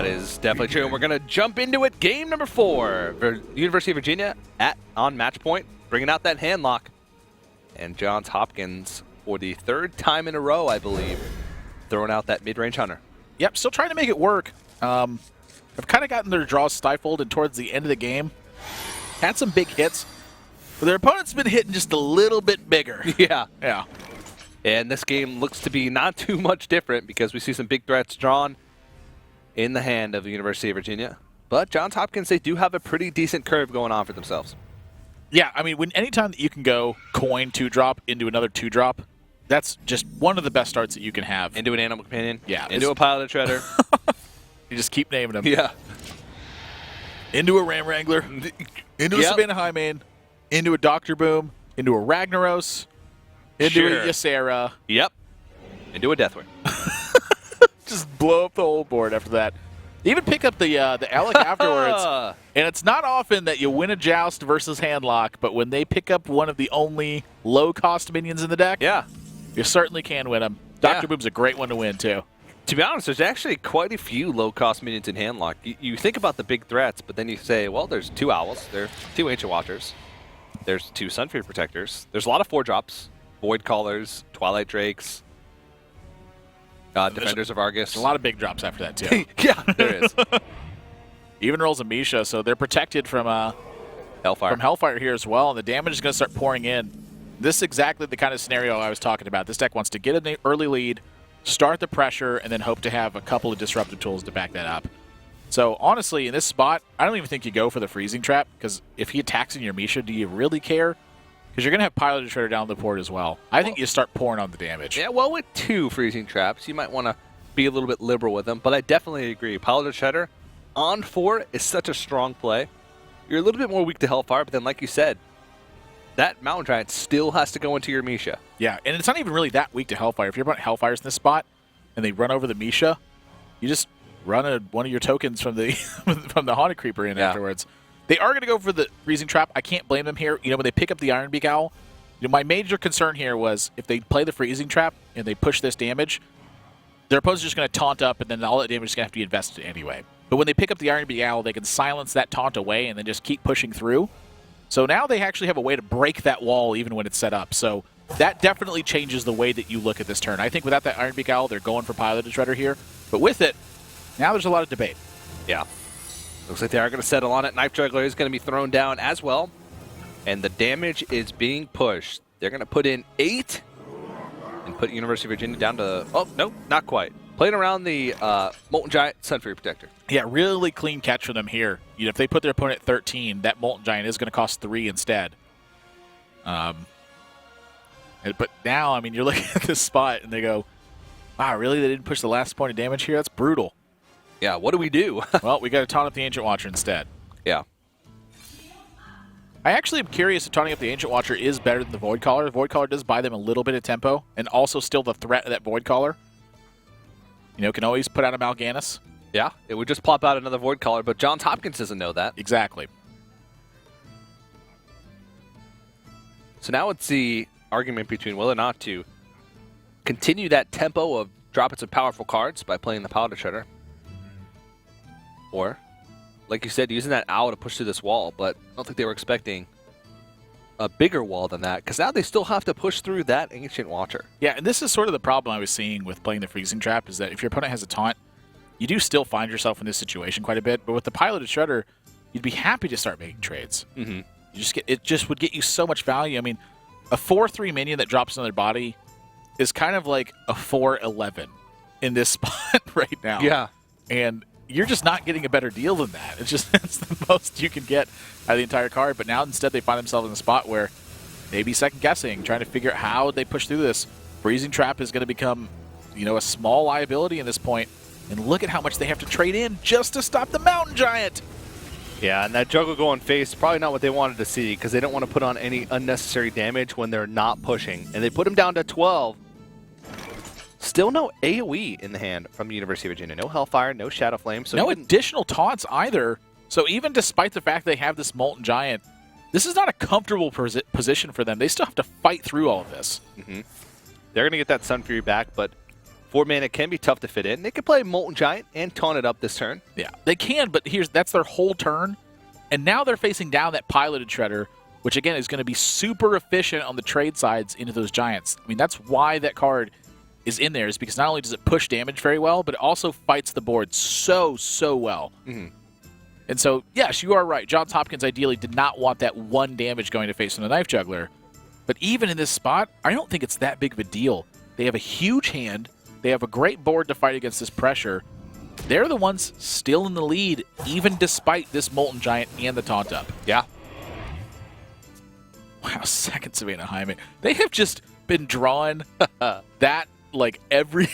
That is definitely true, and we're going to jump into it. Game number 4 for University of Virginia on match point, bringing out that hand lock. And Johns Hopkins, for the 3rd time in a row, I believe, throwing out that mid-range hunter. Yep, still trying to make it work. I've kind of gotten their draws stifled, and towards the end of the game, had some big hits. But their opponent's been hitting just a little bit bigger. Yeah. Yeah. And this game looks to be not too much different because we see some big threats drawn in the hand of the University of Virginia. But Johns Hopkins, they do have a pretty decent curve going on for themselves. Yeah, I mean, anytime that you can go coin 2-drop into another 2-drop, that's just one of the best starts that you can have. Into an animal companion. Yeah. Into a pilot shredder. You just keep naming them. Yeah. Into a Ram Wrangler. Into a Savannah Highmane. Into a Dr. Boom. Into a Ragnaros. Into a Ysera. Yep. Into a Deathwing. Just blow up the whole board after that. Even pick up the Alec afterwards. And it's not often that you win a joust versus handlock, but when they pick up one of the only low-cost minions in the deck, you certainly can win them. Dr. Boom's a great one to win, too. To be honest, there's actually quite a few low-cost minions in handlock. You think about the big threats, but then you say, well, there's 2 Owls, there's 2 Ancient Watchers, there's 2 Sunfury Protectors, there's a lot of 4-drops, Void Callers, Twilight Drakes, Defenders of Argus. There's a lot of big drops after that, too. Yeah, there is. Even rolls a Misha, so they're protected from Hellfire here as well, and the damage is going to start pouring in. This is exactly the kind of scenario I was talking about. This deck wants to get an early lead, start the pressure, and then hope to have a couple of disruptive tools to back that up. So, honestly, in this spot, I don't even think you go for the Freezing Trap, because if he attacks in your Misha, do you really care? Because you're going to have Pilot Shredder down the board as well. I think you start pouring on the damage. Yeah, well, with 2 Freezing Traps, you might want to be a little bit liberal with them, but I definitely agree. Pilot Shredder on 4 is such a strong play. You're a little bit more weak to Hellfire, but then, like you said, that Mountain Giant still has to go into your Misha. Yeah, and it's not even really that weak to Hellfire. If you're about Hellfires in this spot, and they run over the Misha, you just run one of your tokens from the from the Haunted Creeper in afterwards. They are going to go for the Freezing Trap. I can't blame them here. You know, when they pick up the Ironbeak Owl, my major concern here was if they play the Freezing Trap and they push this damage, their opponent's just going to taunt up, and then all that damage is going to have to be invested anyway. But when they pick up the Ironbeak Owl, they can silence that taunt away and then just keep pushing through. So now they actually have a way to break that wall even when it's set up. So that definitely changes the way that you look at this turn. I think without that Ironbeak Owl, they're going for Piloted Shredder here. But with it, now there's a lot of debate. Yeah. Looks like they are going to settle on it. Knife Juggler is going to be thrown down as well. And the damage is being pushed. They're going to put in 8 and put University of Virginia down to... Oh, no, not quite. Playing around the Molten Giant Sunfury Protector. Yeah, really clean catch for them here. You know, if they put their opponent at 13, that Molten Giant is going to cost 3 instead. But now, I mean, you're looking at this spot and they go, wow, really? They didn't push the last point of damage here? That's brutal. Yeah, what do we do? Well, we got to taunt up the Ancient Watcher instead. Yeah. I actually am curious if taunting up the Ancient Watcher is better than the Void Caller. The Void Caller does buy them a little bit of tempo, and also still the threat of that Void Caller. You know, can always put out a Mal'Ganis. Yeah, it would just pop out another Void Caller, but Johns Hopkins doesn't know that. Exactly. So now it's the argument between whether or not to continue that tempo of dropping some powerful cards by playing the Piloted Shredder. Or, like you said, using that Owl to push through this wall, but I don't think they were expecting a bigger wall than that, because now they still have to push through that Ancient Watcher. Yeah, and this is sort of the problem I was seeing with playing the Freezing Trap, is that if your opponent has a taunt, you do still find yourself in this situation quite a bit, but with the Piloted Shredder, you'd be happy to start making trades. Mm-hmm. It just would get you so much value. I mean, a 4/3 minion that drops on their body is kind of like a 4/11 in this spot right now. Yeah. And you're just not getting a better deal than that. It's just it's the most you can get out of the entire card. But now instead they find themselves in a spot where maybe second guessing, trying to figure out how they push through this. Freezing Trap is going to become, you know, a small liability in this point. And look at how much they have to trade in just to stop the Mountain Giant. Yeah, and that Juggle going face, probably not what they wanted to see, because they don't want to put on any unnecessary damage when they're not pushing. And they put him down to 12. Still no AoE in the hand from the University of Virginia. No Hellfire, no Shadow Flame. So no additional taunts either. So even despite the fact they have this Molten Giant, this is not a comfortable position for them. They still have to fight through all of this. Mm-hmm. They're going to get that Sun Fury back, but 4 mana can be tough to fit in. They can play Molten Giant and taunt it up this turn. Yeah, they can, but that's their whole turn. And now they're facing down that piloted Shredder, which again is going to be super efficient on the trade sides into those Giants. I mean, that's why that card is in there, is because not only does it push damage very well, but it also fights the board so well. Mm-hmm. And so, yes, you are right. Johns Hopkins ideally did not want that 1 damage going to face from the Knife Juggler. But even in this spot, I don't think it's that big of a deal. They have a huge hand. They have a great board to fight against this pressure. They're the ones still in the lead, even despite this Molten Giant and the Taunt Up. Yeah. Wow, second Savannah Hyman. They have just been drawing that like every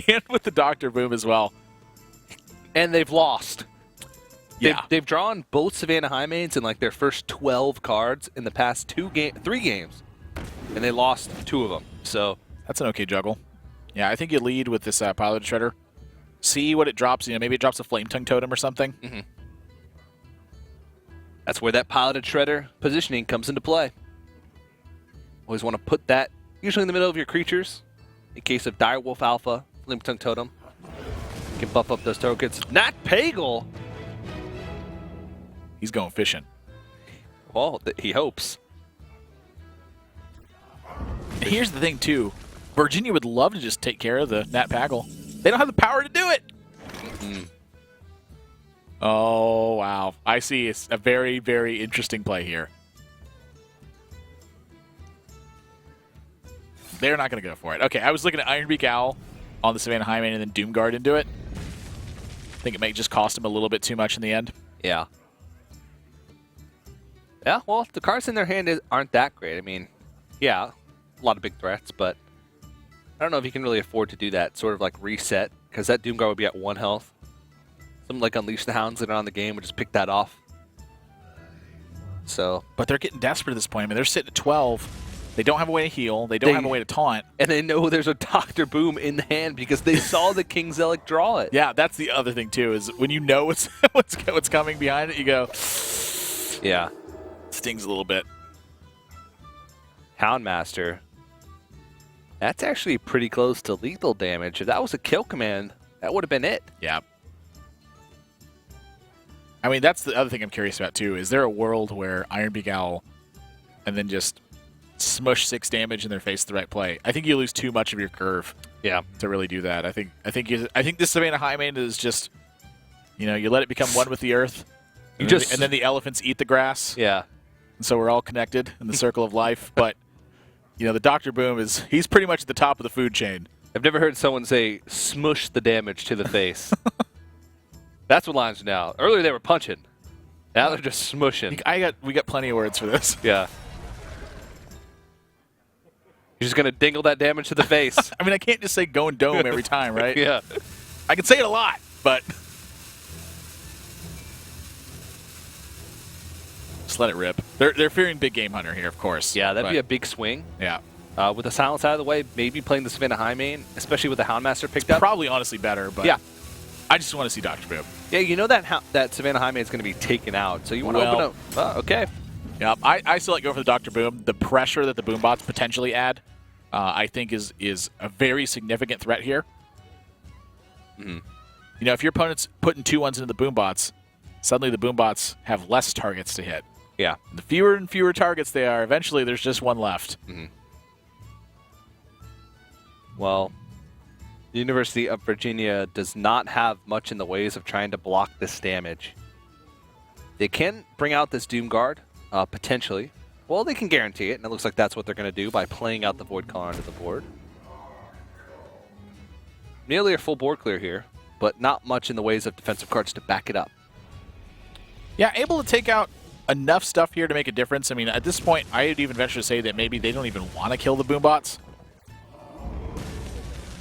game with the Dr. Boom as well. And they've lost. Yeah. They've drawn both Savannah Hymanes in like their first 12 cards in the past 3 games. And they lost 2 of them. So that's an okay juggle. Yeah, I think you lead with this Pilot Shredder. See what it drops. Maybe it drops a Flame Tongue Totem or something. Mm-hmm. That's where that Piloted Shredder positioning comes into play. Always want to put that usually in the middle of your creatures. In case of Direwolf Alpha, Flame Tongue Totem. You can buff up those tokens. Not Pagel! He's going fishing. Well, he hopes. Here's the thing, too. Virginia would love to just take care of the Nat Pagel. They don't have the power to do it. Mm-mm. Oh, wow. I see. It's a very, very interesting play here. They're not going to go for it. Okay, I was looking at Ironbeak Owl on the Savannah Highmane and then Doomguard into it. I think it may just cost him a little bit too much in the end. Yeah. Yeah, well, the cards in their hand aren't that great. I mean, yeah, a lot of big threats, but I don't know if you can really afford to do that sort of like reset, because that Doomguard would be at 1 health. Something like Unleash the Hounds later on in the game would just pick that off. So, but they're getting desperate at this point. I mean, they're sitting at 12. They don't have a way to heal. They don't have a way to taunt. And they know there's a Dr. Boom in the hand because they saw the King Zelic draw it. Yeah, that's the other thing, too, is when you know what's coming behind it, you go, yeah. Stings a little bit. Houndmaster. That's actually pretty close to lethal damage. If that was a kill command, that would have been it. Yeah. I mean, that's the other thing I'm curious about, too. Is there a world where Ironbeak Owl and then just smush 6 damage in their face the right play? I think you lose too much of your curve. Yeah. To really do that. I think this Savannah Highmane is just, you let it become one with the earth. And then the elephants eat the grass. Yeah. And so we're all connected in the circle of life. But, the Dr. Boom he's pretty much at the top of the food chain. I've never heard someone say, smush the damage to the face. That's what lines are now. Earlier they were punching. Now they're just smushing. We got plenty of words for this. Yeah. You're just going to dingle that damage to the face. I mean, I can't just say going dome every time, right? Yeah. I can say it a lot, but just let it rip. They're fearing Big Game Hunter here, of course. Yeah, that'd be a big swing. Yeah. With the silence out of the way, maybe playing the Savannah Highmane, especially with the Houndmaster picked up. Probably honestly better, but yeah. I just want to see Dr. Boom. Yeah, that Savannah Highmane is going to be taken out, so you want to open up. Oh, okay. Yeah, I still like going for the Dr. Boom. The pressure that the Boom bots potentially add, I think is a very significant threat here. Mm-hmm. If your opponent's putting 2-1s into the Boom bots, suddenly the Boom bots have less targets to hit. Yeah. The fewer and fewer targets they are, eventually there's just one left. Mm-hmm. Well, the University of Virginia does not have much in the ways of trying to block this damage. They can bring out this Doomguard, potentially. Well, they can guarantee it, and it looks like that's what they're going to do by playing out the Void Caller onto the board. Nearly a full board clear here, but not much in the ways of defensive cards to back it up. Yeah, able to take out enough stuff here to make a difference. I mean, at this point, I would even venture to say that maybe they don't even want to kill the Boom bots.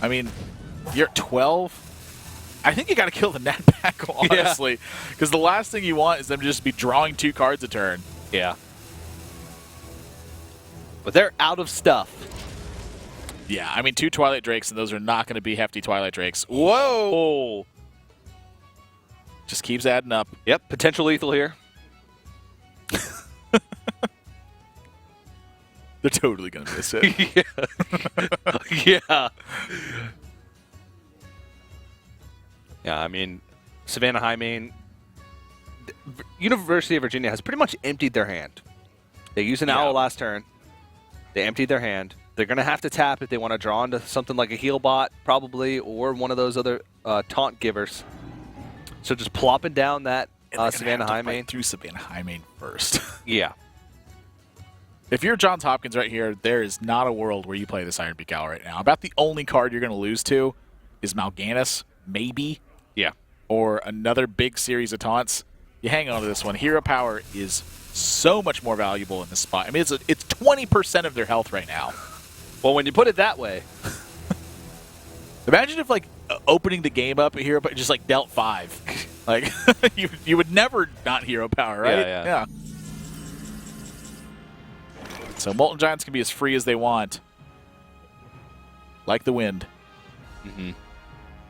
I mean, you're at 12. I think you got to kill the Nat Pagel, honestly, because the last thing you want is them to just be drawing 2 cards a turn. Yeah. But they're out of stuff. Yeah, I mean, 2 Twilight Drakes, and those are not going to be hefty Twilight Drakes. Whoa! Just keeps adding up. Yep, potential lethal here. They're totally going to miss it. Yeah. Yeah, I mean, Savannah High Main, University of Virginia has pretty much emptied their hand. They used an owl last turn. They emptied their hand. They're going to have to tap if they want to draw into something like a heal bot, probably, or one of those other taunt givers. So just plopping down that Savannah High Main. Through Savannah High Main first. Yeah. If you're Johns Hopkins right here, there is not a world where you play this Iron Beak Owl right now. About the only card you're going to lose to is Mal'Ganis, maybe. Yeah. Or another big series of taunts. You hang on to this one. Hero Power is so much more valuable in this spot. I mean, it's 20% of their health right now. Well, when you put it that way. Imagine if, like, opening the game up at Hero Power just, like, dealt 5. Like, you would never not Hero Power, right? Yeah. So Molten Giants can be as free as they want. Like the wind. Mm-hmm.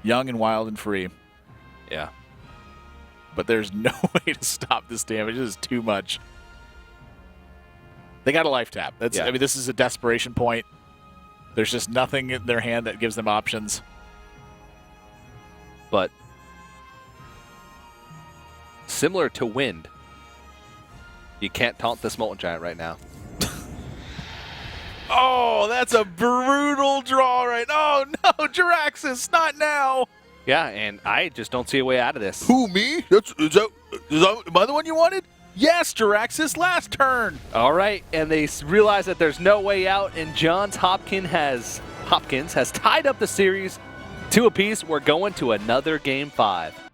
Young and wild and free. Yeah. But there's no way to stop this damage. This is too much. They got a life tap. I mean, this is a desperation point. There's just nothing in their hand that gives them options. But similar to wind, you can't taunt this Molten Giant right now. Oh, that's a brutal draw right now. Oh, no, Jiraxis, not now. Yeah, and I just don't see a way out of this. Who, me? Am I the one you wanted? Yes, Jiraxis, last turn. All right, and they realize that there's no way out, and Johns Hopkins has tied up the series 2 apiece. We're going to another Game 5.